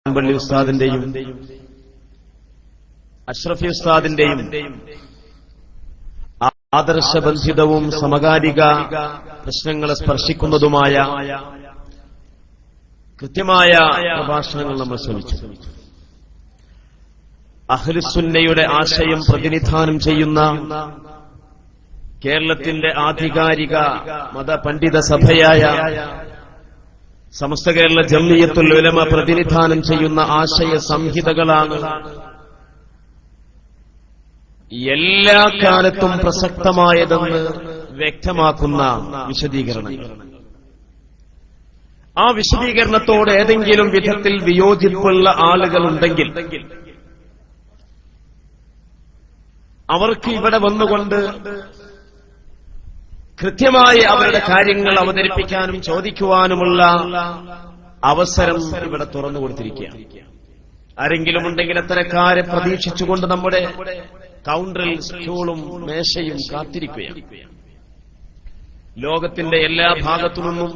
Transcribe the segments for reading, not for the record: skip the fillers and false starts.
പള്ളി ഉസ്താദിന്റെയും അഷ്റഫി ഉസ്താദിന്റെയും ആദർശബന്ധിതവും സമകാലിക പ്രശ്നങ്ങളെ സ്പർശിക്കുന്നതുമായ കൃത്യമായ പ്രഭാഷണങ്ങൾ നമ്മൾ ശ്രമിച്ചു. അഹ്ലുസുന്നയുടെ ആശയം പ്രതിനിധാനം ചെയ്യുന്ന കേരളത്തിന്റെ ആധികാരിക മതപണ്ഡിത സഭയായ സമസ്ത കേരള ജംഇയ്യത്തുൽ ഉലമ പ്രതിനിധാനം ചെയ്യുന്ന ആശയ സംഹിതകളാണ് എല്ലാ കാലത്തും പ്രസക്തമായതെന്ന് വ്യക്തമാക്കുന്ന വിശദീകരണങ്ങൾ. ആ വിശദീകരണത്തോട് ഏതെങ്കിലും വിധത്തിൽ വിയോജിപ്പുള്ള ആളുകളുണ്ടെങ്കിൽ അവർക്ക് ഇവിടെ വന്നുകൊണ്ട് കൃത്യമായി അവരുടെ കാര്യങ്ങൾ അവതരിപ്പിക്കാനും ചോദിക്കുവാനുമുള്ള അവസരം ഇവിടെ തുറന്നുകൊടുത്തിരിക്കുകയാണ്. ആരെങ്കിലും ഉണ്ടെങ്കിൽ അത്തരക്കാരെ പ്രതീക്ഷിച്ചുകൊണ്ട് നമ്മുടെ കൗണ്ടറിൽ സ്റ്റൂളും മേശയും കാത്തിരിക്കുകയാണ്. ലോകത്തിന്റെ എല്ലാ ഭാഗത്തു നിന്നും,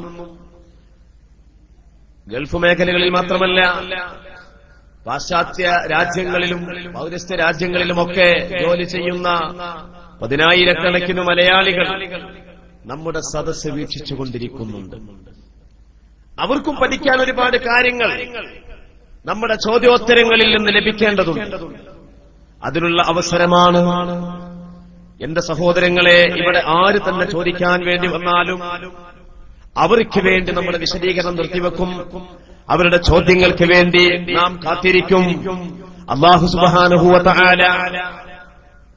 ഗൾഫ് മേഖലകളിൽ മാത്രമല്ല പാശ്ചാത്യ രാജ്യങ്ങളിലും പൗരസ്ത്യ രാജ്യങ്ങളിലുമൊക്കെ ജോലി ചെയ്യുന്ന പതിനായിരക്കണക്കിന് മലയാളികൾ നമ്മുടെ സദസ്സ് വീക്ഷിച്ചുകൊണ്ടിരിക്കുന്നുണ്ട്. അവർക്കും പഠിക്കാൻ ഒരുപാട് കാര്യങ്ങൾ നമ്മുടെ ചോദ്യോത്തരങ്ങളിൽ നിന്ന് ലഭിക്കേണ്ടതുണ്ട്. അതിനുള്ള അവസരമാണ്. എന്റെ സഹോദരങ്ങളെ, ഇവിടെ ആര് തന്നെ ചോദിക്കാൻ വേണ്ടി വന്നാലും അവർക്ക് വേണ്ടി നമ്മുടെ വിശദീകരണം നിർത്തിവെക്കും. അവരുടെ ചോദ്യങ്ങൾക്ക് വേണ്ടി നാം കാത്തിരിക്കും. അല്ലാഹു സുബ്ഹാനഹു വ തആല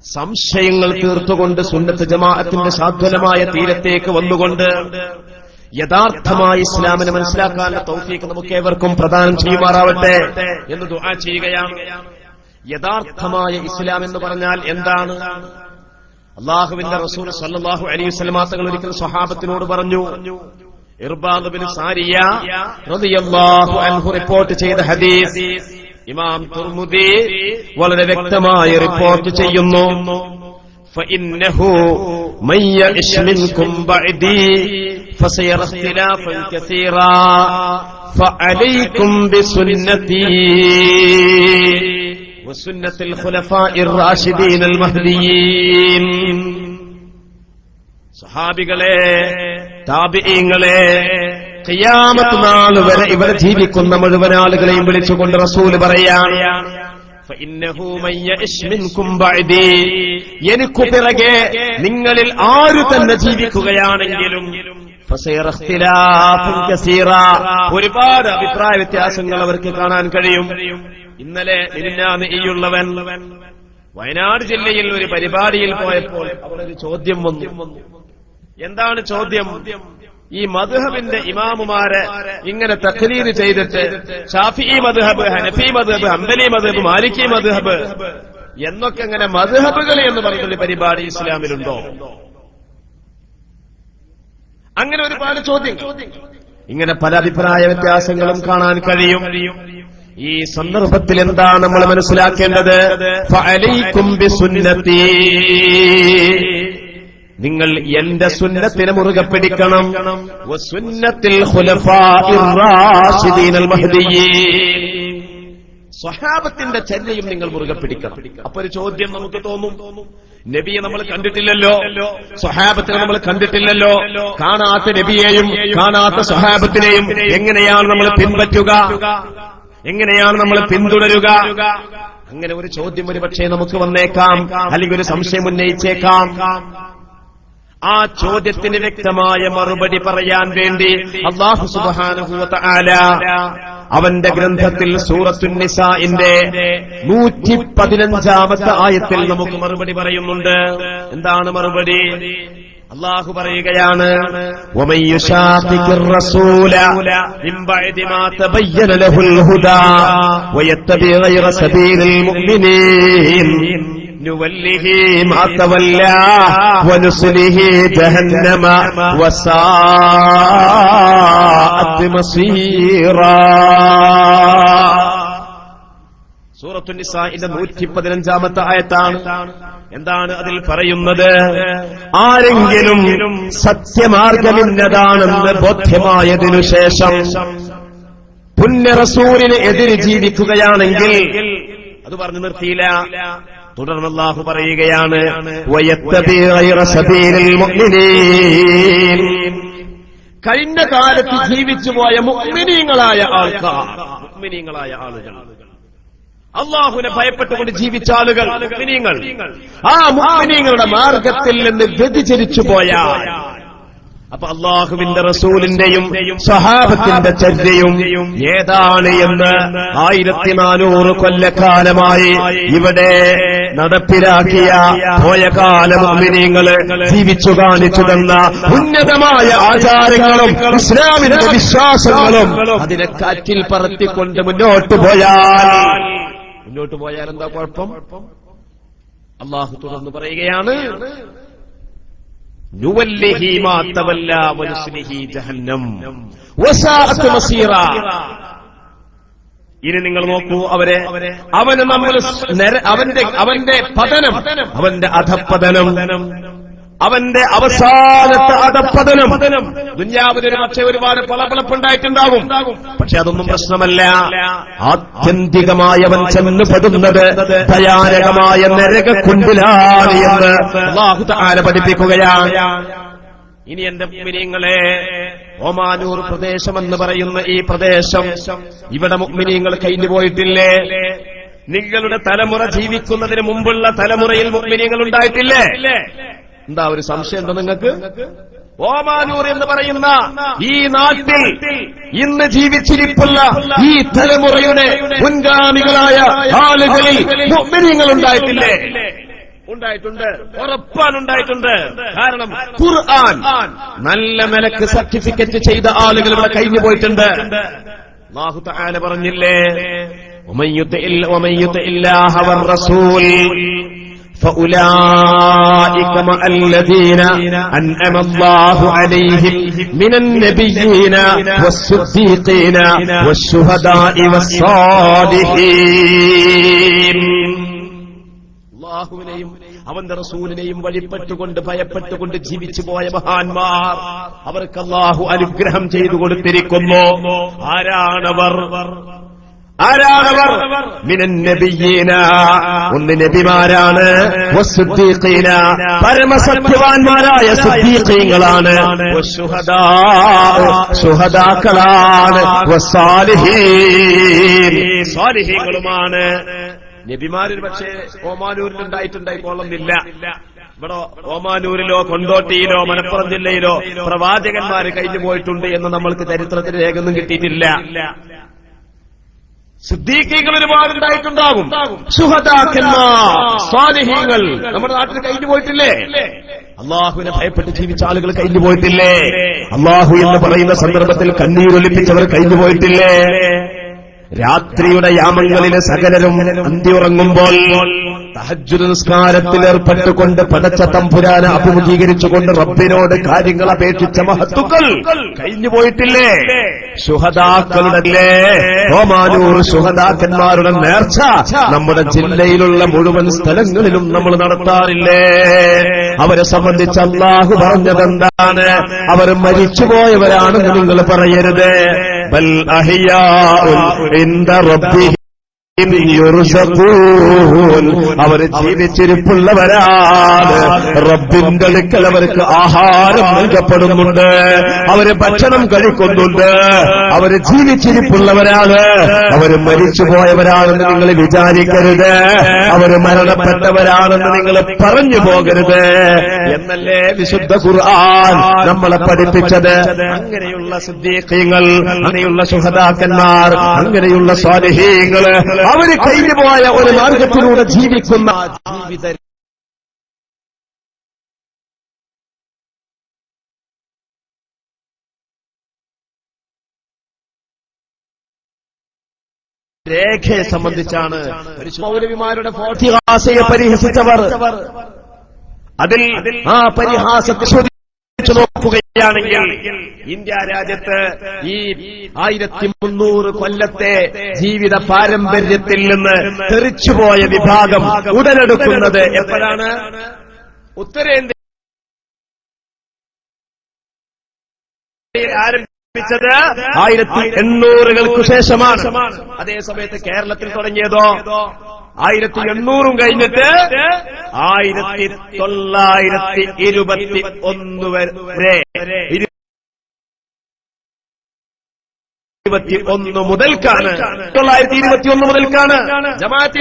സംശയങ്ങൾ തീർത്തുകൊണ്ട് സുന്നത്ത് ജമാഅത്തിന്റെ സാധ്വലമായ തീരത്തേക്ക് വന്നുകൊണ്ട് യഥാർത്ഥമായ ഇസ്ലാമിനെ മനസ്സിലാക്കാനുള്ള തൗഫീഖ് നമുക്കേവർക്കും പ്രദാനം ചെയ്യുമാറാവട്ടെ എന്ന് ദുആ ചെയ്യുകയാണ്. യഥാർത്ഥമായ ഇസ്ലാം എന്ന് പറഞ്ഞാൽ എന്താണ്? അല്ലാഹുവിന്റെ റസൂൽ സല്ലല്ലാഹു അലൈഹി വസല്ലം തങ്ങൾ ഒരിക്കൽ സ്വഹാബത്തിനോട് പറഞ്ഞു. ഇർബാദ് ബിൻ സാരിയ റളിയല്ലാഹു അൻഹു റിപ്പോർട്ട് ചെയ്ത ഹദീസ് ഇമാം തുർമുദി വളരെ വ്യക്തമായി റിപ്പോർട്ട് ചെയ്യുന്നു. ഫഇന്നഹു മൻ യഇശ് മിൻകും ബഅദി ഫസയറ ഇഖ്തിലാഫൻ കസീറാ ഫഅലൈക്കും ബിസുന്നതി വസുന്നത്തിൽ ഖുലഫാഇർ റാഷിദീനൽ മഹ്ദിയീൻ. സഹാബികളെ, താബിഈങ്ങളെ, ഖിയാമത്ത് നാൾ വരെ ഇവിടെ ജീവിക്കുന്ന മുഴുവൻ ആളുകളെയും വിളിച്ചുകൊണ്ട് റസൂല് പറയാണ്, ഫഇന്നഹു മൻ യഇശ് മിൻകും ബഅദി, എനിക്കു പിറകെ നിങ്ങളിൽ ആര് തന്നെ ജീവിക്കുകയാണെങ്കിലും ഫസയറ ഇഖ്തിലാഫൻ കസീറാ, ഒരുപാട് അഭിപ്രായ വ്യത്യാസങ്ങൾ അവർക്ക് കാണാൻ കഴിയും. ഇന്നലെ മിനിഞ്ഞാന്ന് ഈയുള്ളവൻ വയനാട് ജില്ലയിൽ ഒരു പരിപാടിയിൽ പോയപ്പോൾ അവിടെ ഒരു ചോദ്യം വന്നു. എന്താണ് ചോദ്യം? ഈ മദ്ഹബിന്റെ ഇമാമുമാരെ ഇങ്ങനെ തഖ്രീർ ചെയ്തിട്ട് ഷാഫിഈ മദ്ഹബ്, ഹനഫി മദ്ഹബ്, ഹംബലി മദ്ഹബ്, മാലിക്കി മദ്ഹബ് എന്നൊക്കെ ഇങ്ങനെ മദ്ഹബുകൾ എന്ന് പറഞ്ഞൊരു പരിപാടി ഇസ്ലാമിലുണ്ടോ? അങ്ങനെ ഒരുപാട് ചോദ്യങ്ങൾ, ഇങ്ങനെ പല അഭിപ്രായ വ്യത്യാസങ്ങളും കാണാൻ കഴിയും. ഈ സന്ദർഭത്തിൽ എന്താണ് നമ്മൾ മനസ്സിലാക്കേണ്ടത്? ഫഅലൈക്കും ബിസുന്നതി, നിങ്ങൾ എന്റെ സുന്നത്തിനെ മുറുകെ പിടിക്കണം. വസുന്നത്തിൽ ഖുലഫാഇർ റാഷിദീനൽ മഹ്ദിയീൻ, സ്വഹാബത്തിന്റെ ചര്യയും നിങ്ങൾ മുറുകെ പിടിക്കണം. അപ്പൊ ഒരു ചോദ്യം നമുക്ക് തോന്നും, നബിയെ നമ്മൾ കണ്ടിട്ടില്ലല്ലോ, സ്വഹാബത്തിനെ നമ്മൾ കണ്ടിട്ടില്ലല്ലോ, കാണാത്ത നബിയെയും കാണാത്ത സ്വഹാബത്തിനെയും എങ്ങനെയാണ് നമ്മൾ പിൻപറ്റുക, എങ്ങനെയാണ് നമ്മൾ പിന്തുടരുക? അങ്ങനെ ഒരു ചോദ്യം ഒരു പക്ഷേ നമുക്ക് വന്നേക്കാം, അല്ലെങ്കിൽ ഒരു സംശയം ഉന്നയിച്ചേക്കാം. ആ ചോദ്യത്തിന് വ്യക്തമായ മറുപടി പറയാൻ വേണ്ടി അല്ലാഹു സുബ്ഹാനഹു വ തആല അവന്റെ ഗ്രന്ഥത്തിൽ സൂറത്തുൻ നിസാഇന്റെ 115-ാമത്തെ ആയത്തിൽ നമുക്ക് മറുപടി പറയുന്നുണ്ട്. എന്താണ് മറുപടി? അല്ലാഹു പറയുകയാണ്, വമൻ യുശാഖിഖിർ റസൂല മിൻ ബഅദി മാ തബയ്യന ലഹുൽ ഹുദാ വയത്തബി ഗൈറ സബീലിൽ മുഅ്മിനീൻ നുവല്ലിഹി മാ തവല്ലാ വനുസ്ലിഹി ജഹന്നമ വസാഅത് മസീറാ. സൂറത്തുൻ നിസാഇന്റെ 115-ാമത്തെ ആയത്താണ്. എന്താണ് അതിൽ പറയുന്നത്? ആരെങ്കിലും സത്യമാർഗമിന്നതാണെന്ന് ബോധ്യമായതിനു ശേഷം പുണ്യ റസൂലിന് എതിര് ജീവിക്കുകയാണെങ്കിൽ അത് പറഞ്ഞു നിർത്തിയില്ല. തുടർന്ന് അല്ലാഹു പറയുകയാണ് വയത്തബി ഗൈറ സബീലിൽ മുഅ്മിനീൻ. കഴിഞ്ഞ കാലത്ത് ജീവിച്ചുപോയ മുഅ്മിനീങ്ങളായ ആളുകൾ, അല്ലാഹുവിനെ ഭയപ്പെട്ടുകൊണ്ട് ജീവിച്ച ആളുകൾ, മുഅ്മിനീങ്ങൾ, ആ മുഅ്മിനീങ്ങളുടെ മാർഗത്തിൽ നിന്ന് വ്യതിചലിച്ചു പോയാൽ, അപ്പൊ അല്ലാഹുവിന്റെ റസൂലിന്റെയും സ്വഹാബത്തിന്റെ ചര്യയും ഏതാണ് എന്ന് 1400 കൊല്ലക്കാലമായി ഇവിടെ നടപ്പിലാക്കിയ പോയകാല മുഅ്മിനീങ്ങള് ജീവിച്ചു കാണിച്ചു തന്ന ഉന്നതമായ ആചാരങ്ങളും ഇസ്ലാമിന്റെ വിശ്വാസങ്ങളും അതിനെ കാറ്റിൽ പറത്തിക്കൊണ്ട് മുന്നോട്ട് പോയാൽ എന്താ കുഴപ്പം? അല്ലാഹു തുടർന്ന് പറയുകയാണ് നുവല്ലിഹി മാ തവല്ല വനുസ്ലിഹി ജഹന്നം വസാഅത് മസീറ. ഇനി നിങ്ങൾ നോക്കൂ, അവന് നമ്മൾ അവന്റെ പതനം, അവന്റെ അധപ്പതനം, അവന്റെ അവസാനത്തെ അധപ്പതനം. ദുനിയാവിലൊരു പക്ഷേ ഒരുപാട് പളപളപ്പുണ്ടായിട്ടുണ്ടാകും, പക്ഷെ അതൊന്നും പ്രശ്നമല്ല. ആത്യന്തികമായി അവൻ ചെന്നുപെടുന്നത് ഭയാനകമായ നരകക്കുണ്ടിലാണ് എന്ന് അല്ലാഹു തആല പഠിപ്പിക്കുകയാണ്. ഇനി എന്റെ മുഅ്മിനീങ്ങളെ, ഒമാനൂർ പ്രദേശമെന്ന് പറയുന്ന ഈ പ്രദേശം, ഇവിടെ മുഅ്മിനീങ്ങൾ കഴിഞ്ഞു പോയിട്ടില്ലേ? നിങ്ങളുടെ തലമുറ ജീവിക്കുന്നതിന് മുമ്പുള്ള തലമുറയിൽ മുഅ്മിനീങ്ങൾ ഉണ്ടായിട്ടില്ലേ? എന്താ ഒരു സംശയം എന്താ നിങ്ങൾക്ക്? ഓമാനൂർ എന്ന് പറയുന്ന ഈ നാട്ടിൽ ഇന്ന് ജീവിച്ചിരിപ്പുള്ള ഈ തലമുറയുടെ മുൻഗാമികളായ ആളുകളിൽ മുഅ്മിനീങ്ങൾ ഉണ്ടായിട്ടില്ലേ? ഉണ്ടായിട്ടുണ്ട്, ഉറപ്പാനുണ്ടായിട്ടുണ്ട്. കാരണം ഖുർആൻ നല്ല നിലക്ക് സർട്ടിഫിക്കറ്റ് ചെയ്ത ആളുകൾ ഇവിടെ കഴിഞ്ഞു പോയിട്ടുണ്ട്. അല്ലാഹു തആല പറഞ്ഞില്ലേ, വമൻ യുതിഇല്ലാഹ വർ-റസൂൽ فأولئك مع الذين أنعم الله عليهم من النبيين والصديقين والشهداء والصالحين. അല്ലാഹുവിനെയും അവന്റെ റസൂലിനെയും വഴിപ്പെട്ടുകൊണ്ട് ഭയപ്പെട്ടുകൊണ്ട് ജീവിച്ചു പോയ മഹാന്മാർ, അവർക്ക് അല്ലാഹു അനുഗ്രഹം ചെയ്തു കൊടുത്തിരിക്കുന്നു. ആരാണവർ? മിനൻ നബിയ്യീന, ഒന്ന് നബിമാരാണ്, വസ്സുദ്ദീഖീന, പരമസത്യവാന്മാരായ സുദ്ദീഖീങ്ങളാണ്, വശുഹദാ, ശുഹദാക്കളാണ്, വസ്സാലിഹീൻ, സാലിഹീങ്ങളുമാണ്. നബിമാരിൽ പക്ഷേ ഓമാനൂരിൽ ഉണ്ടായിട്ടുണ്ടായിക്കൊള്ളുന്നില്ല. ഇവിടെ ഓമാനൂരിലോ കൊണ്ടോട്ടിയിലോ മലപ്പുറം ജില്ലയിലോ പ്രവാചകന്മാര് കഴിഞ്ഞു പോയിട്ടുണ്ട് എന്ന് നമ്മൾക്ക് ചരിത്രത്തിൽ രേഖയൊന്നും കിട്ടിയിട്ടില്ല. സിദ്ദീഖീങ്ങൾ ഒരുപാടുണ്ടായിട്ടുണ്ടാകും, ശുഹദാക്കന്മാർ, സ്വാലിഹീങ്ങൾ നമ്മുടെ നാട്ടിൽ കഴിഞ്ഞു പോയിട്ടില്ലേ? അള്ളാഹുവിനെ ഭയപ്പെട്ട് ജീവിച്ച ആളുകൾ കഴിഞ്ഞു പോയിട്ടില്ലേ? അള്ളാഹു എന്ന് പറയുന്ന സന്ദർഭത്തിൽ കണ്ണീരൊലിപ്പിച്ചവർ കഴിഞ്ഞു പോയിട്ടില്ലേ? രാത്രിയുടെ യാമങ്ങളിലെ സകലരും അന്തിയുറങ്ങുമ്പോൾ തഹജ്ജുദ് നിസ്കാരത്തിൽ ഏർപ്പെട്ടുകൊണ്ട് പടച്ച തമ്പുരാനെ അഭിമുഖീകരിച്ചുകൊണ്ട് റബ്ബിനോട് കാര്യങ്ങൾ അപേക്ഷിച്ച മഹത്തുക്കൾ കഴിഞ്ഞു പോയിട്ടില്ലേ? ശുഹദാക്കളുടെ ഓമാനൂർ ശുഹദാക്കന്മാരുടെ നേർച്ച നമ്മുടെ ജില്ലയിലുള്ള മുഴുവൻ സ്ഥലങ്ങളിലും നമ്മൾ നടത്താറില്ലേ? അവരെ സംബന്ധിച്ച് അല്ലാഹു പറഞ്ഞതെന്താണ്? അവർ മരിച്ചുപോയവരാണെന്ന് നിങ്ങൾ പറയരുത്. ബൽ അഹ്യാഉൻ ഇൻദ റബ്ബിഹിം യുർസഖൂൻ, അവർ ജീവിച്ചിരിപ്പുള്ളവരാണ്. റബ്ബിന്റെ അടുക്കൽ അവർക്ക് ആഹാരം നൽകപ്പെടുന്നുണ്ട്, അവര് ഭക്ഷണം കഴിക്കുന്നുണ്ട്, അവര് ജീവിച്ചിരിപ്പുള്ളവരാണ്. അവര് മരിച്ചുപോയവരാണെന്ന് നിങ്ങൾ വിചാരിക്കരുത്, അവര് മരണപ്പെട്ടവരാണെന്ന് നിങ്ങൾ പറഞ്ഞു പോകരുത് എന്നല്ലേ വിശുദ്ധ ഖുർആൻ നമ്മളെ പഠിപ്പിച്ചത്. അങ്ങനെയുള്ള സിദ്ദീഖീങ്ങൾ, അങ്ങനെയുള്ള ശുഹദാക്കന്മാർ, അങ്ങനെയുള്ള സ്വാലിഹീങ്ങൾ, അവര് കഴിഞ്ഞുപോയ ഒരു മാർഗത്തിലൂടെ ജീവിക്കുന്ന ജീവിത രേഖയെ സംബന്ധിച്ചാണ് മൗലവിമാരുടെ ഫാത്തിഹായെ പരിഹസിച്ചവർ. അതിൽ ആ പരിഹാസത്തെ നോക്കുകയാണെങ്കിൽ ഇന്ത്യ രാജ്യത്ത് ഈ 1300 കൊല്ലത്തെ ജീവിത പാരമ്പര്യത്തിൽ നിന്ന് തെറിച്ചുപോയ വിഭാഗം ഉടലെടുക്കുന്നത് എപ്പോഴാണ്? ഉത്തരേന്ത്യയിൽ ആരംഭിച്ച 1800-കൾക്ക് ശേഷമാണ്. അതേ സമയത്ത് കേരളത്തിൽ തുടങ്ങിയതോ 1800 കഴിഞ്ഞിട്ട് 1921 വരെ 21 മുതൽക്കാണ് 1921 മുതൽക്കാണ് ജമാഅത്തെ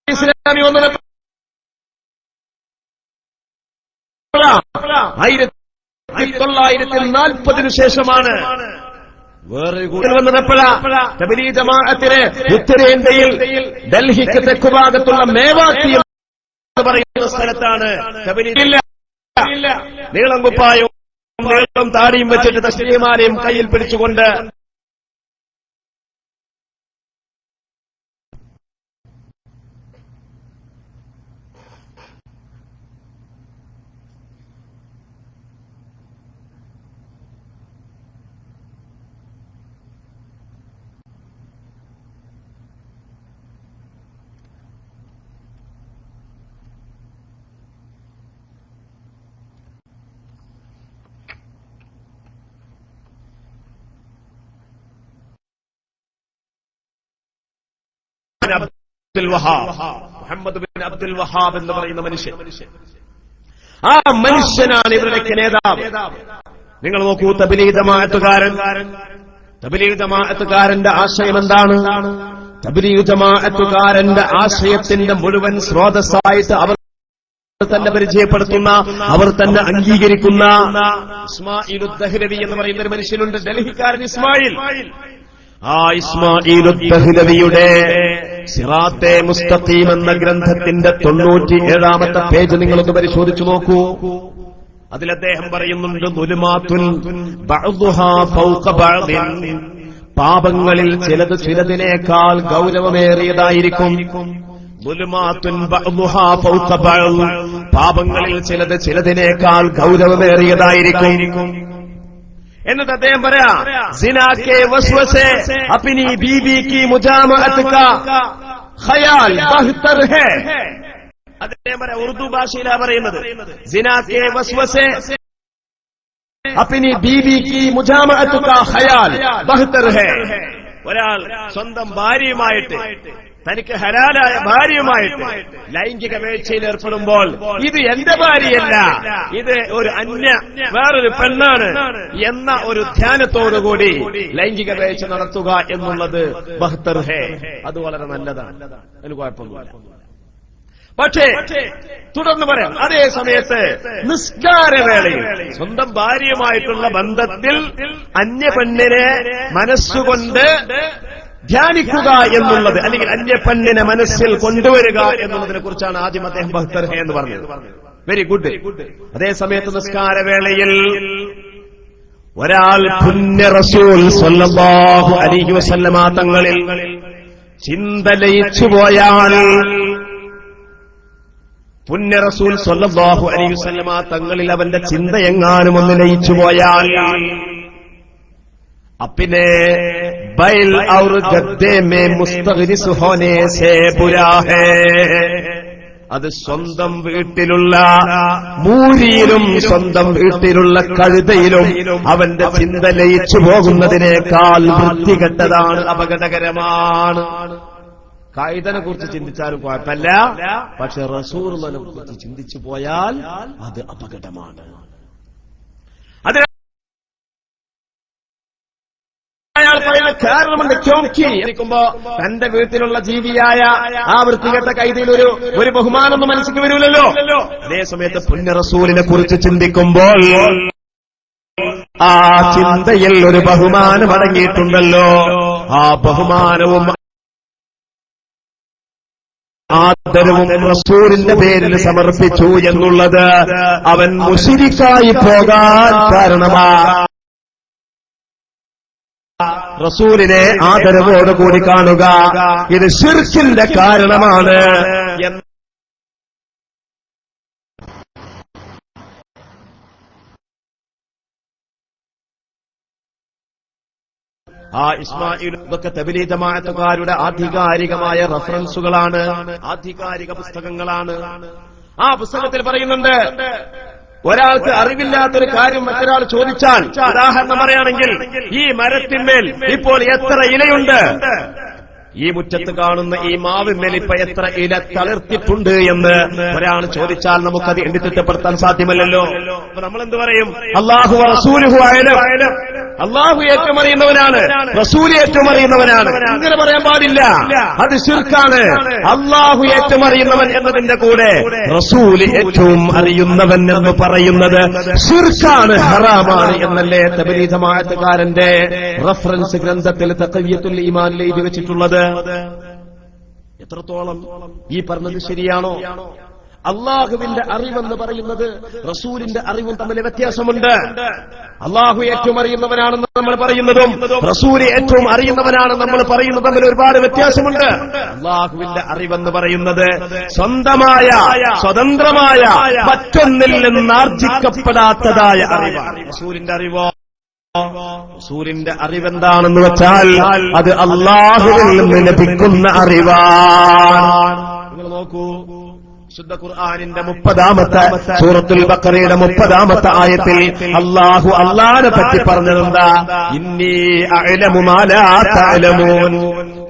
ഇസ്ലാമി വന്നത്. 1940 ശേഷമാണ് വേറൊരു കൂട്ടർ വന്നപ്പോഴാ തബ്ലീഗ് ജമാഅത്തിന് ഉത്തരേന്ത്യയിൽ ഡൽഹിക്ക് തെക്കുഭാഗത്തുള്ള മേവാത്തി എന്ന് പറയുന്ന സ്ഥലത്താണ് തബ്ലീഗ് നീളം കുപ്പായും നീളം താടിയും വെച്ചിട്ട് തസ്ലീമാലയും കയ്യിൽ പിടിച്ചുകൊണ്ട് മുഹമ്മദ് ബിൻ അബ്ദുൽ വഹാബ് എന്ന് പറയുന്ന മനുഷ്യൻ, ആ മനുഷ്യനാണ് ഇവരുടെയൊക്കെ നേതാവ്. നിങ്ങൾ നോക്കൂ, തബ്ലീഗ് ജമാഅത്തുകാരന്റെ ആശയം എന്താണ്? തബ്ലീഗ് ജമാഅത്തുകാരന്റെ ആശയത്തിന്റെ മുഴുവൻ സ്രോതസ്സായിട്ട് അവർ തന്നെ പരിചയപ്പെടുത്തുന്ന, അവർ തന്നെ അംഗീകരിക്കുന്ന ഇസ്മാഈൽ ദഹ്ലവി എന്ന് പറയുന്ന ഒരു മനുഷ്യനുണ്ട്, ഡൽഹിക്കാരൻ ഇസ്മായിൽ. ആ ഇസ്മാഈൽ ദഹ്ലവിയുടെ സിറാത്തെ മുസ്തഖീം എന്ന ഗ്രന്ഥത്തിന്റെ 97-ാമത്തെ പേജ് നിങ്ങളൊന്ന് പരിശോധിച്ചു നോക്കൂ. അതിൽ അദ്ദേഹം പറയുന്നുണ്ട്, ദുലുമാത്തുൻ ബഅ്ദുഹാ ഫൗഖ ബഅ്ദിൻ, പാപങ്ങളിൽ ചിലത് ചിലതിനേക്കാൾ ഗൗരവമേറിയതായിരിക്കും. ദുലുമാത്തുൻ ബഅ്ദുഹാ ഫൗഖ ബഅ്ദ്, പാപങ്ങളിൽ ചിലത് ചിലതിനേക്കാൾ ഗൗരവമേറിയതായിരിക്കും. എന്നിട്ട് അദ്ദേഹം പറയാ, സിനാ കെ വസ്വസെ അപ്നി ബീബി കി മുജാമഅത് കാ ഖയാൽ ബഹ്തർ ഹൈ. അദ്ദേഹം പറയാ, ഉറുദു ഭാഷയിലാ പറയുന്നത്, സിനാ കെ വസ്വസെ അപ്നി ബീബി കി മുജാമഅത് കാ ഖയാൽ ബഹ്തർ ഹൈ. ഒരാൾ സ്വന്തം ഭാര്യയുമായിട്ട്, തനിക്ക് ഹലാലായ ഭാര്യയുമായിട്ട് ലൈംഗിക വേഴ്ചയിൽ ഏർപ്പെടുമ്പോൾ ഇത് എന്റെ ഭാര്യയല്ല, ഇത് ഒരു വേറൊരു പെണ്ണാണ് എന്ന ഒരു ധ്യാനത്തോടുകൂടി ലൈംഗിക വേഴ്ച നടത്തുക എന്നുള്ളത് ബഹ്തർ ഹേ, അത് വളരെ നല്ലതാണ്, അതിന് കുഴപ്പമൊന്നുമില്ല. പക്ഷേ തുടർന്ന് പറയാം, അതേ സമയത്ത് നിസ്കാരവേളയിൽ സ്വന്തം ഭാര്യയുമായിട്ടുള്ള ബന്ധത്തിൽ അന്യപെണ്ണിനെ മനസ്സുകൊണ്ട് ധ്യാനിക്കുക എന്നുള്ളത്, അല്ലെങ്കിൽ അന്യപെണ്ണിനെ മനസ്സിൽ കൊണ്ടുവരിക എന്നുള്ളതിനെ കുറിച്ചാണ് ആദ്യം അദ്ദേഹം ബഹ്തർ ഹേ എന്ന് പറഞ്ഞത്. Very good. അതേ സമയത്ത് നിസ്കാരവേളയിൽ ഒരാൾ പുണ്യ റസൂൽ സ്വല്ലല്ലാഹു അലൈഹി വസല്ലമ തങ്ങളിൽ ചിന്ത ലയിച്ചുപോയാൽ, പുണ്യ റസൂൽ സ്വല്ലല്ലാഹു അലൈഹി വസല്ലമ തങ്ങളിൽ അവന്റെ ചിന്ത എങ്ങാനും ഒന്ന് ലയിച്ചുപോയാൽ, अपने बैल और गद्दे में मुस्तगरिस होने से बुरा है. അത് സ്വന്തം വീട്ടിലുള്ള മൂരിയിലും സ്വന്തം വീട്ടിലുള്ള കഴുതയിലും അവന്റെ ചിന്ത ലയിച്ചു പോകുന്നതിനേക്കാൾ വൃത്തികെട്ടതാണ്, അപകടകരമാണ്. കഴുതനെ കുറിച്ച് ചിന്തിച്ചാലും കുഴപ്പമില്ല, പക്ഷെ റസൂലുള്ളാഹിനെ കുറിച്ച് ചിന്തിച്ചു പോയാൽ അത് അപകടമാണ്. അയാൾ പറയുന്ന കാരണമുണ്ട്. ചോക്കിക്കുമ്പോ തന്റെ വീട്ടിലുള്ള ജീവിയായ ആ വൃത്തികെട്ട കൈതയിൽ ഒരു ബഹുമാനമൊന്നും മനസ്സിക്ക് വരൂലല്ലോ. അതേ സമയത്ത് പുണ്യ റസൂലിനെ കുറിച്ച് ചിന്തിക്കുമ്പോൾ ആ ചിന്തയിൽ ഒരു ബഹുമാനം അടങ്ങിയിട്ടുണ്ടല്ലോ. ആ ബഹുമാനവും ആദരവും റസൂലിന്റെ പേരിൽ സമർപ്പിച്ചു എന്നുള്ളത് അവൻ മുശ്രിക്കായി പോകാൻ കാരണമാണ്. റസൂലിനെ ആദരവോടുകൂടി കാണുക ഇത് ശിർക്കിന്റെ കാരണമാണ് എന്ന് ആ ഇസ്മായിൽ ഇതൊക്കെ തബ്ലീഗ് ജമാഅത്തുകാരുടെ ആധികാരികമായ റഫറൻസുകളാണ്, ആധികാരിക പുസ്തകങ്ങളാണ്. ആ പുസ്തകത്തിൽ പറയുന്നുണ്ട്, ഒരാൾക്ക് അറിവില്ലാത്തൊരു കാര്യം മറ്റൊരാൾ ചോദിച്ചാൽ, ഉദാഹരണം പറയുകയാണെങ്കിൽ, ഈ മരത്തിന്മേൽ ഇപ്പോൾ എത്ര ഇലയുണ്ട്, ഈ മുറ്റത്ത് കാണുന്ന ഈ മാവിന്മേൽ ഇപ്പൊ എത്ര ഇല തളിർത്തിട്ടുണ്ട് എന്ന് ഒരാൾ ചോദിച്ചാൽ നമുക്കത് എണ്ണി തിട്ടപ്പെടുത്താൻ സാധ്യമല്ലല്ലോ. അപ്പൊ നമ്മൾ എന്ത് പറയും? അല്ലാഹു റസൂലുഹു അഅലം, അല്ലാഹു ഏറ്റവും അറിയുന്നവനാണ്, റസൂൽ ഏറ്റവും അറിയുന്നവനാണ്. അങ്ങനെ പറയാൻ പാടില്ല, അത് ശിർക്കാണ്. അല്ലാഹു ഏറ്റവും അറിയുന്നവൻ എന്നതിന്റെ കൂടെ റസൂൽ ഏറ്റവും അറിയുന്നവൻ എന്ന് പറയുന്നത് ശിർക്കാണ്, ഹറാമാണ് എന്നല്ലേ തബ്ലീഗ് ജമാഅത്തുകാരന്റെ റഫറൻസ് ഗ്രന്ഥത്തിൽ തഖ്വിയത്തുൽ ഈമാനിൽ എഴുതി വെച്ചിട്ടുള്ളത്. എത്രത്തോളം ഈ പറഞ്ഞത് ശരിയാണോ? അള്ളാഹുവിന്റെ അറിവെന്ന് പറയുന്നത് റസൂലിന്റെ അറിവും തമ്മിൽ വ്യത്യാസമുണ്ട്. അള്ളാഹു ഏറ്റവും അറിയുന്നവനാണെന്ന് നമ്മൾ പറയുന്നതും റസൂൽ ഏറ്റവും അറിയുന്നവനാണെന്ന് നമ്മൾ പറയുന്നതും തമ്മിൽ ഒരുപാട് വ്യത്യാസമുണ്ട്. അള്ളാഹുവിന്റെ അറിവെന്ന് പറയുന്നത് സ്വന്തമായ, സ്വതന്ത്രമായ, മറ്റൊന്നിൽ നിന്ന് ആർജിക്കപ്പെടാത്തതായ അറിവാണ്. റസൂലിന്റെ അറിവോ? റസൂലിന്റെ അറിവെന്താണെന്ന് വെച്ചാൽ അത് അള്ളാഹുവിൽ നിന്ന് ലഭിക്കുന്ന അറിവാണ്. നിങ്ങൾ നോക്കൂ, ശുദ്ധ ഖുർആനിന്റെ 30-ാമത്തെ സൂറത്തുൽ ബഖറയുടെ 30-ാമത്തെ ആയത്തിൽ അല്ലാഹു അല്ലാഹനെ പറ്റി പറഞ്ഞതെന്താ? ഇന്നി അഅലമു മാ ലാ തഅലമൂൻ,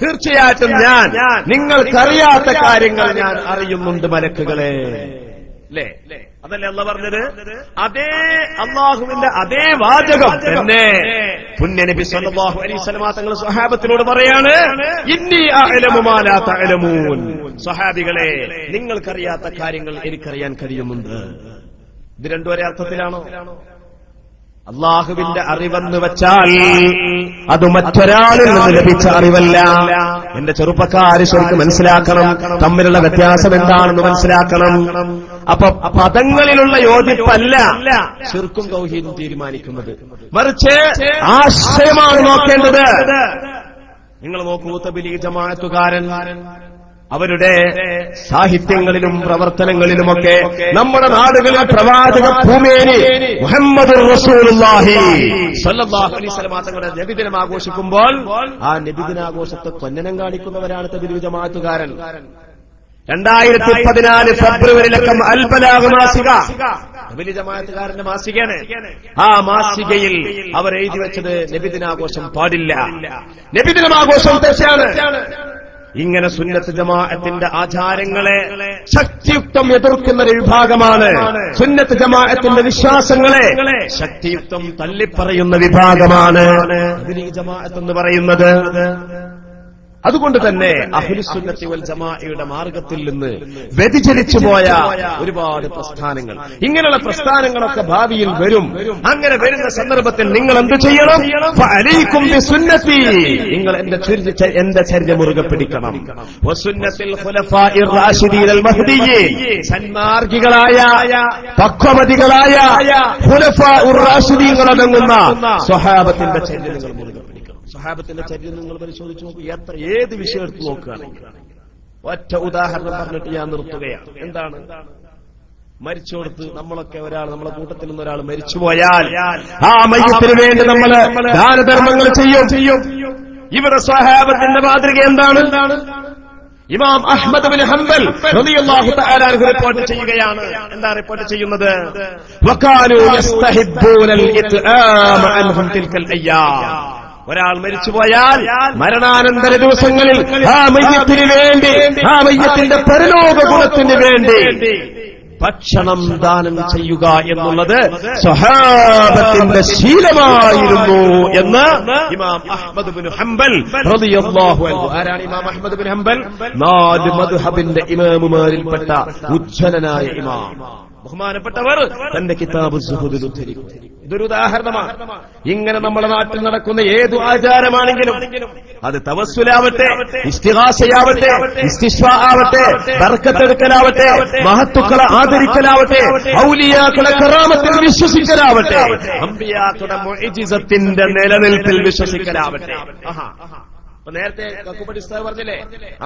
തീർച്ചയായിട്ടും ഞാൻ നിങ്ങൾക്കറിയാത്ത കാര്യങ്ങൾ ഞാൻ അറിയുന്നുണ്ട് മലക്കുകളെ. അല്ലേ? അതല്ലേ അല്ലാഹു പറഞ്ഞത്? അതേ അല്ലാഹുവിന്റെ അതേ വാചകം തന്നെ പുണ്യനബി സല്ലല്ലാഹു അലൈഹി വസല്ലം തങ്ങൾ സ്വഹാബത്തിനോട് പറയാണ്, ഇന്നി അഅലമു മാ ലാ തഅലമൂൻ, സ്വഹാബികളെ നിങ്ങൾക്കറിയാത്ത കാര്യങ്ങൾ എനിക്കറിയാൻ കഴിയുന്നുണ്ട്. ഇത് രണ്ടും ഒരേ അർത്ഥത്തിലാണോ? അള്ളാഹുവിന്റെ അറിവെന്ന് വെച്ചാൽ അത് മറ്റൊരാളിൽ നിന്ന് ലഭിച്ച അറിവല്ല. എന്റെ ചെറുപ്പക്കാര് ശരിക്കും മനസ്സിലാക്കണം, തമ്മിലുള്ള വ്യത്യാസം എന്താണെന്ന് മനസ്സിലാക്കണം. അപ്പൊ പദങ്ങളിലുള്ള യോജിപ്പല്ല ശിർക്കും തൗഹീദും തീരുമാനിക്കുന്നത്, മറിച്ച് ആശയമാണ് നോക്കേണ്ടത്. നിങ്ങൾ നോക്കൂ, തബ്ലീഗ് ജമാഅത്തുകാരൻ അവരുടെ സാഹിത്യങ്ങളിലും പ്രവർത്തനങ്ങളിലുമൊക്കെ നമ്മുടെ നാടുകളിൽ പ്രവാചക ഭൂമേനി മുഹമ്മദുർ റസൂലുള്ളാഹി സ്വല്ലല്ലാഹു അലൈഹി വസല്ലം തങ്ങളുടെ നബിദിനം ആഘോഷിക്കുമ്പോൾ ആ നബിദിനാഘോഷത്തെ കൊഞ്ഞനം കാണിക്കുന്നവരാണ് തബ്ലീഗ് ജമാഅത്തുകാരൻ. 2014 ഫെബ്രുവരിയിലക്കം അൽബലാഗ് മാസിക തബ്ലീഗ് ജമാഅത്തുകാരന്റെ മാസികയാണ്. ആ മാസികയിൽ അവർ എഴുതി വെച്ചത് നബിദിനാഘോഷം പാടില്ല, നബിദിനാഘോഷം തെറ്റാണ്. ഇങ്ങനെ സുന്നത്ത് ജമാഅത്തിന്റെ ആചാരങ്ങളെ ശക്തിയുക്തം എതിർക്കുന്ന ഒരു വിഭാഗമാണ്. സുന്നത്ത് ജമാഅത്തിന്റെ വിശ്വാസങ്ങളെ ശക്തിയുക്തം തള്ളിപ്പറയുന്ന വിഭാഗമാണ് തബ്ലീഗ് ജമാഅത്ത് എന്ന് പറയുന്നത്. അതുകൊണ്ട് തന്നെ അഹ്ലുസുന്നത്തി വൽ ജമാഅയുടെ മാർഗത്തിൽ നിന്ന് വ്യതിചലിച്ചു പോയ ഒരുപാട് പ്രസ്ഥാനങ്ങൾ, ഇങ്ങനെയുള്ള പ്രസ്ഥാനങ്ങളൊക്കെ ഭാവിയിൽ വരും. അങ്ങനെ വരുന്ന സന്ദർഭത്തിൽ നിങ്ങൾ എന്ത് ചെയ്യണം? ഫഅലൈക്കും ബിസുന്നത്തി, നിങ്ങൾ എന്റെ ചര്യ മുറുകെ പിടിക്കണം. വസുന്നത്തിൽ ഖുലഫാഇർ റാഷിദീൻ മഹ്ദിയീൻ, സന്മാർഗികളായ പക്വമതികളായ ഖുലഫാഉർ റാഷിദീൻ അടങ്ങുന്ന സ്വഹാബത്തിന്റെ ചര്യ നിങ്ങൾ മുറുകെ. സ്വഹാബത്തിന്റെ ചരിത്രം നിങ്ങൾ പരിശോധിച്ച് നോക്കൂ, ഏത് വിഷയം എടുത്ത് നോക്കുകയാണെങ്കിൽ. ഒറ്റ ഉദാഹരണം പറഞ്ഞിട്ട് ഞാൻ നിർത്തുകയാണ്. എന്താണ്? മരിച്ചോടത്ത് നമ്മളൊക്കെ നമ്മളെ കൂട്ടത്തിൽ നിന്ന് ഒരാൾ മരിച്ചുപോയാൽ ആ മയ്യത്തിന് വേണ്ടി നമ്മൾ ദാനധർമ്മങ്ങൾ ചെയ്യും. ഇവിടെ സ്വഹാബത്തിന്റെ മാതൃക എന്താണ്? ഇമാം അഹ്മദ് ബിൻ ഹംബൽ റളിയല്ലാഹു തആല അൻഹു റിപ്പോർട്ട് ചെയ്യുകയാണ്. എന്താ റിപ്പോർട്ട് ചെയ്യുന്നത്? വകാനൂ യസ്തഹിബ്ബൂനൽ ഇത്ആമ അൻഹും തിൽക്കൽ അയ്യാം, ഒരാൾ മരിച്ചുപോയാൽ മരണാനന്തര ദിവസങ്ങളിൽ ആ മയ്യത്തിന് വേണ്ടി, ആ മയ്യത്തിന്റെ പരലോക ഗുണത്തിന് വേണ്ടി ഭക്ഷണം ദാനം ചെയ്യുക എന്നുള്ളത് സ്വഹാബത്തിന്റെ ശീലമായിരുന്നു എന്ന് ഇമാം അഹ്മദ് ബിൻ ഹംബൽ റളിയല്ലാഹു അൻഹു. ആരാണ് ഇമാം അഹ്മദ് ബിൻ ഹംബൽ? 4 മദ്ഹബിന്റെ ഇമാമുമാരിൽപ്പെട്ട ഉജ്ജ്വലനായ ഇമാം. ബഹുമാനപ്പെട്ടവർ തന്റെ കിതാബ് സുഹുദിൽ ഉദ്ധരിക്കും. ഇതൊരു ഉദാഹരണമാണ്. ഇങ്ങനെ നമ്മുടെ നാട്ടിൽ നടക്കുന്ന ഏതു ആചാരമാണെങ്കിലും, അത് തവസ്സുലാവട്ടെ, ഇസ്തിഗാസയാവട്ടെ, ഇസ്തിശ്വാ ആവട്ടെ, ബർക്കത്തെടുക്കലാവട്ടെ, മഹത്തുക്കളെ ആദരിക്കലാവട്ടെ, ഔലിയാക്കളെ കറാമത്തിൽ വിശ്വസിക്കലാവട്ടെ, അമ്പിയാക്കളുടെ മുഅ്ജിസത്തിന്റെ നിലനിൽപ്പിൽ വിശ്വസിക്കലാവട്ടെ. നേരത്തെ കക്കുപടി ഉസ്താദ് പറഞ്ഞില്ലേ,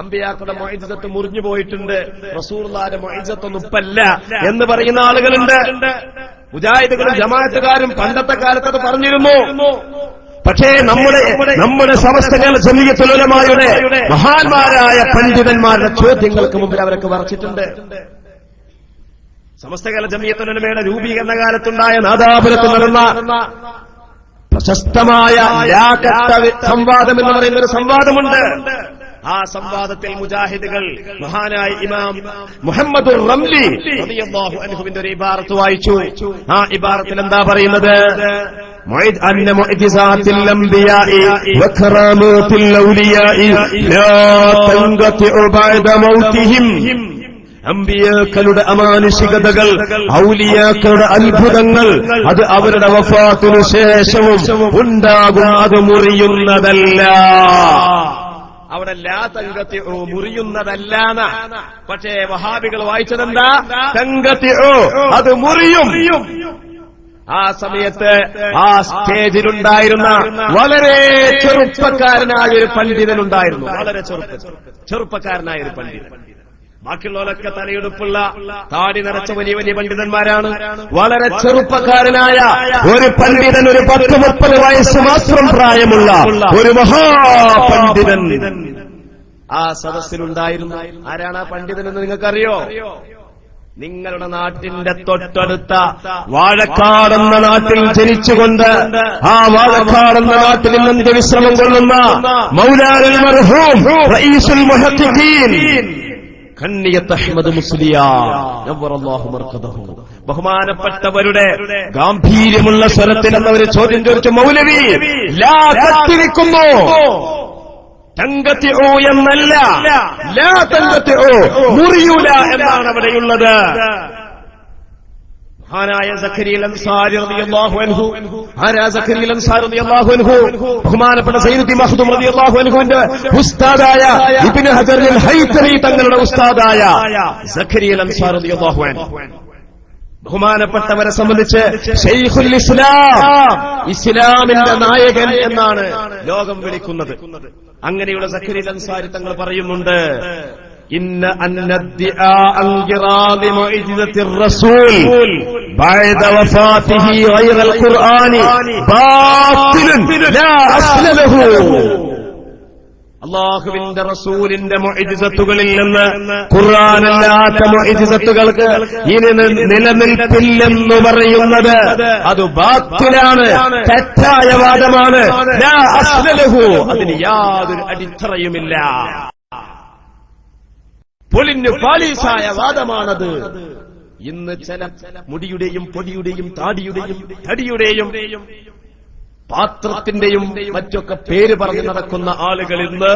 അമ്പിയാക്കളുടെ മുഅ്ജിസത്ത് മുറിഞ്ഞു പോയിട്ടുണ്ട്, റസൂലുള്ളാഹിന്റെ മുഅ്ജിസത്തൊന്നും ഇപ്പല്ല എന്ന് പറയുന്ന ആളുകളുണ്ട്. മുജാഹിദുകളും ജമാഅത്തുകാരും പണ്ടത്തെ കാലത്ത് അത് പറഞ്ഞിരുന്നു. പക്ഷേ നമ്മുടെ സമസ്ത ജമീഅത്തുൽ ഉലമായുടെ മഹാന്മാരായ പണ്ഡിതന്മാരുടെ ചോദ്യങ്ങൾക്ക് മുമ്പിൽ അവരൊക്കെ വറച്ചിട്ടുണ്ട്. സമസ്ത കേരള ജംഇയ്യത്തുൽ ഉലമയുടെ രൂപീകരണ കാലത്തുണ്ടായ നാദാപുരത്ത് നടന്ന പ്രശസ്തമായ സംവാദം എന്ന് പറയുന്ന ഒരു സംവാദമുണ്ട്. ആ സംവാദത്തിൽ മുജാഹിദുകൾ മഹാനായ ഇമാം മുഹമ്മദുർ റംലി റളിയല്ലാഹു അൻഹുവിന്റെ ഒരു ഇബാറത്ത് വായിച്ചു. ആ ഇബാറത്തിൽ എന്താ പറയുന്നത്? അന്ന മുഅ്ജിസാത്തിൽ അംബിയാഇ വകറാമാത്തിൽ ഔലിയാഇ ലാ തൻഖതിഉ ബഅദ മൗതിഹിം. അമ്പിയാക്കളുടെ അമാനുഷികതകൾ, ഔലിയാക്കളുടെ അത്ഭുതങ്ങൾ അത് അവരുടെ വഫാത്തിനു ശേഷവും ഉണ്ടാകും, അത് മുറിയുന്നതല്ല. അവിടെ ലാ തൻഖതിഉ മുറിയുന്നതല്ലാന്ന. പക്ഷേ വഹാബികൾ വായിച്ചതെന്താ? തൻഖതിഉ അത് മുറിയും. ആ സമയത്ത് ആ സ്റ്റേജിലുണ്ടായിരുന്ന വളരെ ചെറുപ്പക്കാരനായ ഒരു പണ്ഡിതനുണ്ടായിരുന്നു. വളരെ ചെറുപ്പക്കാരനായ ഒരു പണ്ഡിതൻ. ബാക്കിയുള്ളവരൊക്കെ തലയെടുപ്പുള്ള താടി നിറച്ച വലിയ വലിയ പണ്ഡിതന്മാരാണ്. വളരെ ചെറുപ്പക്കാരനായ ഒരു പണ്ഡിതൻ, ഒരു 10-30 വയസ്സ് മാത്രം പ്രായമുള്ള ഒരു മഹാപണ്ഡിതൻ ആ സദസ്സിലുണ്ടായിരുന്നു. ആരാണ് ആ പണ്ഡിതൻ എന്ന് നിങ്ങൾക്കറിയോ? നിങ്ങളുടെ നാട്ടിന്റെ തൊട്ടടുത്ത വാഴക്കാടെന്ന നാട്ടിൽ ജനിച്ചുകൊണ്ട് ആ വാഴക്കാടെന്ന നാട്ടിൽ നിന്ന് വിശ്രമം കൊള്ളുന്ന മൗലാന മർഹൂം റഈസുൽ മുഹദ്ദിഖീൻ കണ്ണിയത്ത് അഹ്മദ് മുസ്ലിയാർ നവ്വറല്ലാഹു മർഖദഹു, ബഹുമാനപ്പെട്ടവരുടെ ഗാംഭീര്യമുള്ള സ്വരത്തിൽ എന്നവര് ചോദ്യം ചോദിച്ചു, മൗലവി ലാ കത്തിരിക്കുന്നു, തൻഖതിഉ എന്നല്ല, ലാ തൻഖതിഉ മുറിയൂല എന്നാണ് അവിടെയുള്ളത്. മഹാനായ സഖരിയൽ അൻസാരി റളിയല്ലാഹു അൻഹു, ആരാ സഖരിയൽ അൻസാരി റളിയല്ലാഹു അൻഹു? ബഹുമാനപ്പെട്ട സയ്യിദി മഖ്ദൂം റളിയല്ലാഹു അൻഹുവിന്റെ ഉസ്താദായ ഇബ്നു ഹജർ അൽ ഹൈതമി തങ്ങളുടെ ഉസ്താദായ സഖരിയൽ അൻസാരി റളിയല്ലാഹു അൻഹു. ബഹുമാനപ്പെട്ടവരെ സംബന്ധിച്ച് ശൈഖുൽ ഇസ്ലാം, ഇസ്ലാമിന്റെ നായകൻ എന്നാണ് ലോകം വിളിക്കുന്നത്. അങ്ങനെയുള്ള സഖരിയൽ അൻസാരി തങ്ങൾ പറയുന്നുണ്ട്, ഇന്ന അന്നദ്ദിആ അൻഖിറാദി മുഅ്ജിസത്തിർ റസൂൽ ബഅദ വഫാത്തിഹി ഗൈറൽ ഖുർആനി ബാത്തിലുൻ ലാ അസ്ല ലഹു. അല്ലാഹുവിന്റെ റസൂലിന്റെ മുഅ്ജിസത്തുകളിൽ നിന്ന് ഖുർആനല്ലാത്ത മുഅ്ജിസത്തുകൾക്ക് ഇനി നിലനിൽപ്പില്ലെന്ന് പറയുന്നത് അത് ബാത്തിലാണ്, തെറ്റായ വാദമാണ്. ലാ അസ്ല ലഹു, അതിന് യാതൊരു അടിത്തറയുമില്ല. പൊളിഞ്ഞു പാലീസായ വാദമാണത്. ഇന്ന് ചില മുടിയുടെയും പൊടിയുടെയും താടിയുടെയും തടിയുടെയും പാത്രത്തിന്റെയും മറ്റൊക്കെ പേര് പറഞ്ഞു നടക്കുന്ന ആളുകൾ ഇന്ന്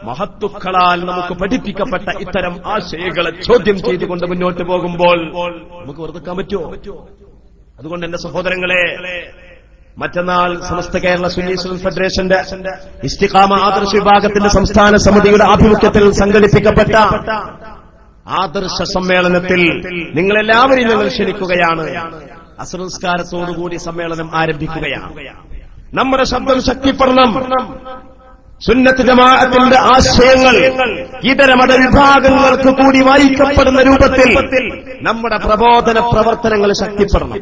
മഹത്തുക്കളാൽ നമുക്ക് പഠിപ്പിക്കപ്പെട്ട ഇത്തരം ആശയങ്ങളെ ചോദ്യം ചെയ്തുകൊണ്ട് മുന്നോട്ട് പോകുമ്പോൾ നമുക്ക് വെറുതെക്കാൻ പറ്റുമോ? അതുകൊണ്ട് എന്റെ സഹോദരങ്ങളെ, മറ്റന്നാൾ സമസ്ത കേരള സുന്നി ഇസ്ലാം ഫെഡറേഷന്റെ ഇസ്തിഖാമ ആദർശ വിഭാഗത്തിന്റെ സംസ്ഥാന സമിതിയുടെ ആഭിമുഖ്യത്തിൽ സംഘടിപ്പിക്കപ്പെട്ട ആദർശ സമ്മേളനത്തിൽ നിങ്ങളെല്ലാവരെയും ഞങ്ങൾ ക്ഷണിക്കുകയാണ്. അസ്ർ നിസ്കാരത്തോടുകൂടി സമ്മേളനം ആരംഭിക്കുകയാണ്. നമ്മുടെ ശബ്ദം ശക്തിപ്പെടണം. സുന്നത്ത് ജമാഅത്തിന്റെ ആശയങ്ങൾ ഇതര മതവിഭാഗങ്ങൾക്ക് കൂടി വായിക്കപ്പെടുന്ന രൂപത്തിൽ നമ്മുടെ പ്രബോധന പ്രവർത്തനങ്ങൾ ശക്തിപ്പെടണം.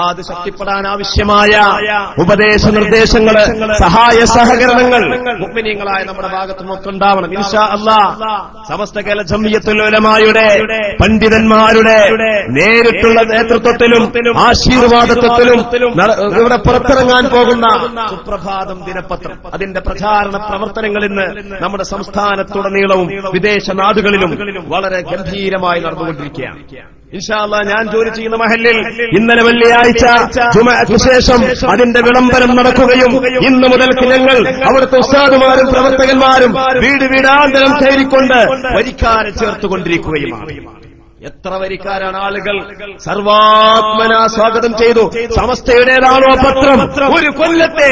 അത് ശക്തിപ്പെടാൻ ആവശ്യമായ ഉപദേശ നിർദ്ദേശങ്ങള്, സഹായ സഹകരണങ്ങൾ മുഅ്മിനീങ്ങളായ നമ്മുടെ ഭാഗത്തു നിന്നൊക്കെ ഉണ്ടാവണം. ഇൻഷാ അല്ലാഹ് സമസ്ത കേരള ജംഇയ്യത്തുൽ ഉലമായുടെ പണ്ഡിതന്മാരുടെ നേരിട്ടുള്ള നേതൃത്വത്തിലും ആശീർവാദത്വത്തിലും ഇവിടെ പുറത്തിറങ്ങാൻ പോകുന്ന സുപ്രഭാതം ദിനപത്രം, അതിന്റെ പ്രചാരണ പ്രവർത്തനങ്ങൾ ഇന്ന് നമ്മുടെ സംസ്ഥാനത്തുടനീളവും വിദേശ നാടുകളിലും വളരെ ഗംഭീരമായി നടന്നുകൊണ്ടിരിക്കുകയാണ്. ഇൻഷാ അല്ലാഹ് ഞാൻ ജോലി ചെയ്യുന്ന മഹല്ലിൽ ഇന്നലെ വെള്ളിയാഴ്ച ജുമുഅക്ക് ശേഷം അതിന്റെ വിളംബരം നടക്കുകയും ഇന്ന് മുതൽക്ക് ഞങ്ങൾ അവിടുത്തെ ഉസ്താദുമാരും പ്രവർത്തകന്മാരും വീട് വീടാന്തരം കയറിക്കൊണ്ട് വരിക്കാരെ ചേർത്തുകൊണ്ടിരിക്കുകയുമാണ്. എത്ര വരിക്കാരാണ് ആളുകൾ സർവാത്മനാ സ്വാഗതം ചെയ്തു. സമസ്തയുടേതാണോ പത്രം, ഒരു കൊല്ലത്തെ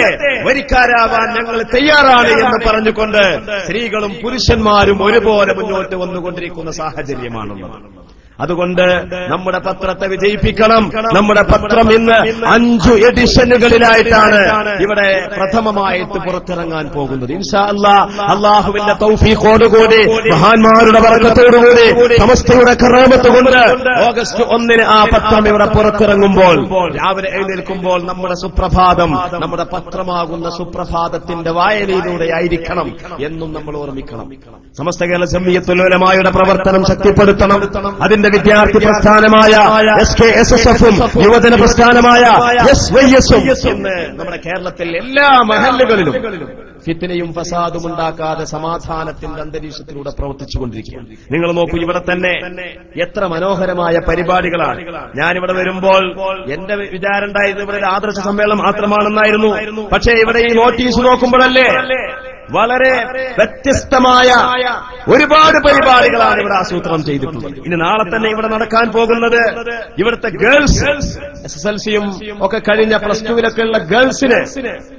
വരിക്കാരാവാൻ ഞങ്ങൾ തയ്യാറാണ് എന്ന് പറഞ്ഞുകൊണ്ട് സ്ത്രീകളും പുരുഷന്മാരും ഒരുപോലെ മുന്നോട്ട് വന്നുകൊണ്ടിരിക്കുന്ന സാഹചര്യമാണുള്ളത്. അതുകൊണ്ട് നമ്മുടെ പത്രത്തെ വിജയിപ്പിക്കണം. നമ്മുടെ പത്രം ഇന്ന് 5 എഡിഷനുകളിലായിട്ടാണ് ഇവിടെ പ്രഥമമായിട്ട് പുറത്തിറങ്ങാൻ പോകുന്നത്. ഇൻഷാ അല്ലാഹ് അല്ലാഹുവിന്റെ തൗഫീഖോടുകൂടി മഹാന്മാരുടെ ബർക്കത്തോടുകൂടി സമസ്തയുടെ കറാമത്ത് കൊണ്ട് ഓഗസ്റ്റ് 1 ആ പത്രം ഇവിടെ പുറത്തിറങ്ങുമ്പോൾ രാവിലെ എഴുന്നേൽക്കുമ്പോൾ നമ്മുടെ സുപ്രഭാതം നമ്മുടെ പത്രമാകുന്ന സുപ്രഭാതത്തിന്റെ വായനയിലൂടെ ആയിരിക്കണം എന്നും നമ്മൾ ഓർമ്മിക്കണം. സമസ്ത കേരള ജംഇയ്യത്തുൽ ഉലമായുടെ പ്രവർത്തനം ശക്തിപ്പെടുത്തണം. അതിന്റെ അതിന്റെ വിദ്യാർത്ഥി പ്രസ്ഥാനമായ SKSSF-ഉം യുവജന പ്രസ്ഥാനമായ SYS-ഉം ഇന്ന് നമ്മുടെ കേരളത്തിൽ എല്ലാ മഹല്ലുകളിലും ഫിത്നയും ഫസാദും ഉണ്ടാക്കാതെ സമാധാനത്തിന്റെ അന്തരീക്ഷത്തിലൂടെ പ്രവർത്തിച്ചുകൊണ്ടിരിക്കുകയാണ്. നിങ്ങൾ നോക്കൂ, ഇവിടെ തന്നെ എത്ര മനോഹരമായ പരിപാടികളാണ്. ഞാനിവിടെ വരുമ്പോൾ എന്റെ വിചാരം ഉണ്ടായിരുന്നു ഇവിടെ ഒരു ആദർശ സമ്മേളനം മാത്രമാണെന്നായിരുന്നു. പക്ഷേ ഇവിടെ ഈ നോട്ടീസ് നോക്കുമ്പോഴല്ലേ വളരെ വ്യത്യസ്തമായ ഒരുപാട് പരിപാടികളാണ് ഇവിടെ ആസൂത്രണം ചെയ്തിട്ടുള്ളത്. ഇനി നാളെ തന്നെ ഇവിടെ നടക്കാൻ പോകുന്നത് ഇവിടുത്തെ ഗേൾസ് SSLC-യും ഒക്കെ കഴിഞ്ഞ +2-ലൊക്കെ ഉള്ള ഗേൾസിന്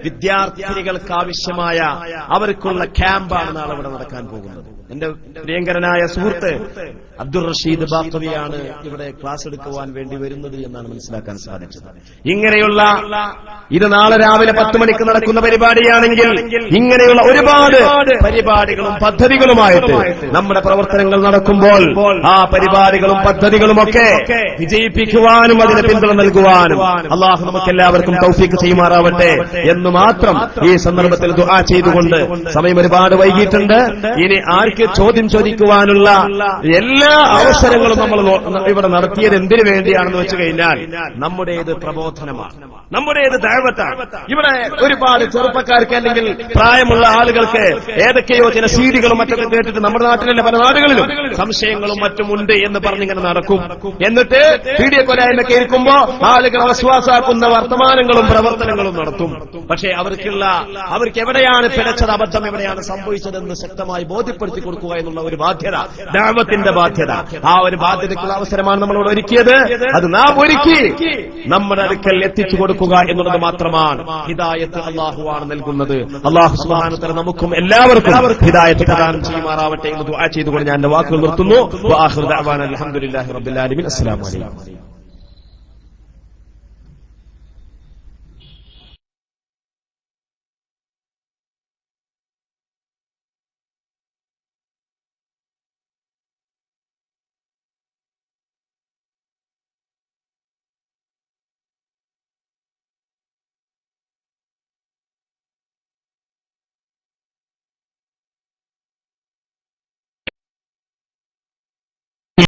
വിദ്യാർത്ഥിനികൾക്ക് ആവശ്യമായ അവർക്കുള്ള ക്യാമ്പാണ് നാളെ ഇവിടെ നടക്കാൻ പോകുന്നത്. എന്റെ പ്രിയങ്കരനായ സുഹൃത്ത് അബ്ദുൾ റഷീദ് ബാഖവിയാണ് ഇവിടെ ക്ലാസ് എടുക്കുവാൻ വേണ്ടി വരുന്നത് എന്നാണ് മനസ്സിലാക്കാൻ സാധിച്ചത്. ഇങ്ങനെയുള്ള ഇത് നാളെ രാവിലെ 10 മണിക്ക് നടക്കുന്ന പരിപാടിയാണെങ്കിൽ ഇങ്ങനെയുള്ള ഒരുപാട് പരിപാടികളും പദ്ധതികളുമായിട്ട് നമ്മുടെ പ്രവർത്തനങ്ങൾ നടക്കുമ്പോൾ ആ പരിപാടികളും പദ്ധതികളുമൊക്കെ വിജയിപ്പിക്കുവാനും അതിന് പിന്തുണ നൽകുവാനും അള്ളാഹു നമുക്കെല്ലാവർക്കും തൗഫീഖ് ചെയ്യുമാറാവട്ടെ എന്ന് മാത്രം ഈ സന്ദർഭത്തിൽ ദുആ ചെയ്തുകൊണ്ട്, സമയം ഒരുപാട് വൈകിയിട്ടുണ്ട്. ഇനി ആർക്ക് ചോദ്യം ചോദിക്കുവാനുള്ള എല്ലാ അവസരങ്ങളും നമ്മൾ ഇവിടെ നടത്തിയത് എന്തിനു വേണ്ടിയാണെന്ന് വെച്ചു കഴിഞ്ഞാൽ നമ്മുടേത് പ്രബോധനമാണ്, നമ്മുടേത് ദഅവത്താണ്. ഇവിടെ ഒരുപാട് ചെറുപ്പക്കാർക്ക് അല്ലെങ്കിൽ പ്രായമുള്ള ആളുകൾക്ക് ഏതൊക്കെയോ ചില സീഡികളും മറ്റൊക്കെ കേട്ടിട്ട് നമ്മുടെ നാട്ടിലല്ല പല നാടുകളിലും സംശയങ്ങളും മറ്റുമുണ്ട് എന്ന് പറഞ്ഞിങ്ങനെ നടക്കും. എന്നിട്ട് പീഡിയ കൊലയൊക്കെ ഇരിക്കുമ്പോ ആളുകൾ വിശ്വാസാക്കുന്ന വർത്തമാനങ്ങളും പ്രവർത്തനങ്ങളും നടത്തും. പക്ഷേ അവർക്ക് എവിടെയാണ് പിഴച്ചത്, അബദ്ധം എവിടെയാണ് സംഭവിച്ചതെന്ന് ശക്തമായി ബോധ്യപ്പെടുത്തി കൊടുക്കുക എന്നുള്ള ഒരു ബാധ്യത, ദഅവത്തിന്റെ ബാധ്യത, ആ ഒരു ബാധ്യതയ്ക്കുള്ള അവസരമാണ് നമ്മളോട് ഒരുക്കിയത്. അത് നാം ഒരുക്കി നമ്മുടെ അടുക്കൽ എത്തിച്ചു കൊടുക്കുക എന്നുള്ളത് മാത്രമാണ്. ഹിദായത്ത് അല്ലാഹുവാണ് നൽകുന്നത്. അല്ലാഹു സുബ്ഹാനഹു വ തആല നമുക്കും എല്ലാവർക്കും ഹിദായത്ത് പ്രദാനം ചെയ്യുമാറാവട്ടെ എന്ന് ദുആ ചെയ്തുകൊണ്ട് ഞാൻ എന്റെ വാക്കുകൾ നിർത്തുന്നു. വആഖിറു ദഅവാന അൽഹംദുലില്ലാഹി റബ്ബിൽ ആലമീൻ. അസ്സലാമു അലൈക്കും.